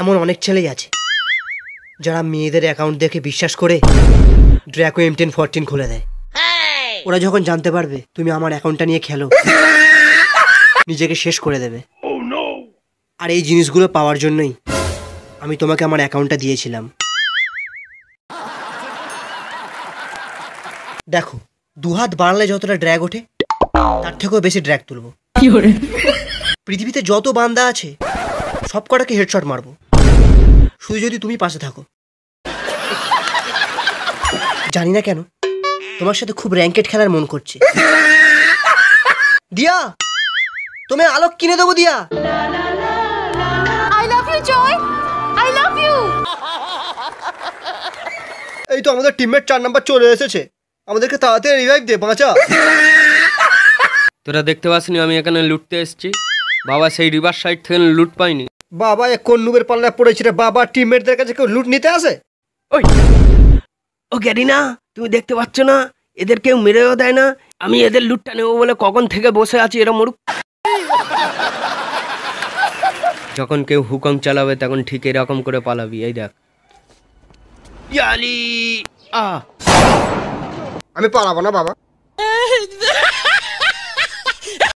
এমন অনেক ছেলেই আছে যারা মেয়েদের অ্যাকাউন্ট দেখে বিশ্বাস করে ড্র্যাকো M1014 খুলে দেয়। ওরা যখন জানতে পারবে তুমি আমার অ্যাকাউন্টটা নিয়ে খেলো, নিজেকে শেষ করে দেবে। আর এই জিনিসগুলো পাওয়ার জন্যই আমি তোমাকে আমার অ্যাকাউন্টটা দিয়েছিলাম। দেখো, দুহাত বাড়ালে যতটা ড্র্যাগ ওঠে তার থেকেও বেশি ড্র্যাগ তুলবো। পৃথিবীতে যত বান্দা আছে সব কটাকে হেডশট মারবো, শুধু যদি তুমি পাশে থাকো। জানি না কেন তোমার সাথে খুব র্যাঙ্কেট খেলার মন করছে। দিয়া, তুমি আলোক কিনে দেবো। দিয়া, I love you, Joy. I love you. এই তো আমাদের টিমমেট 4 নাম্বার চলে এসেছে, আমাদেরকে তাড়াতাড়ি রিভাইভ দে বাঁচা। তোরা দেখতে পাসনি আমি এখানে লুটতে এসেছি? বাবা সেই রিভার সাইড থেকে লুট পাইনি। বাবা এ কোন নুবের পাল্লায় পড়েছি রে বাবা, টিমমেটদের কাছে কেউ লুট নিতে আসে? ওই ও গ্যারিনা, তুমি দেখতে পাচ্ছ না এদের কেউ মেরেও দেয় না? আমি এদের লুটটা নেবো বলে কখন থেকে বসে আছি, এরা মরুক। যখন কেউ হুকম চালাবে তখন ঠিক এরকম করে পালাবি। এই দেখ ইয়ালি। আমি পালাবো না বাবা।